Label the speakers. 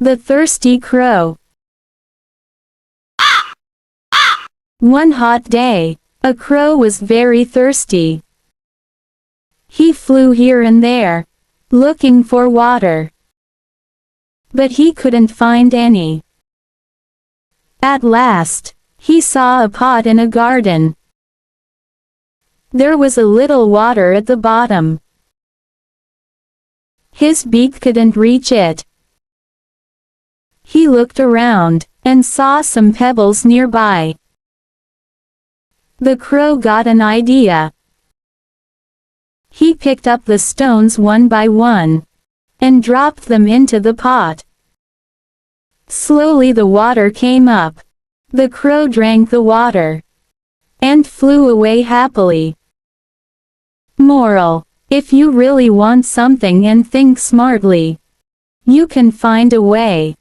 Speaker 1: The thirsty crow. One hot day, a crow was very thirsty. He flew here and there, looking for water. But he couldn't find any. At last, he saw a pot in a garden. There was a little water at the bottom. His beak couldn't reach it. He looked around, and saw some pebbles nearby. The crow got an idea. He picked up the stones one by one, and dropped them into the pot. Slowly the water came up. The crow drank the water, and flew away happily. Moral: if you really want something and think smartly, you can find a way.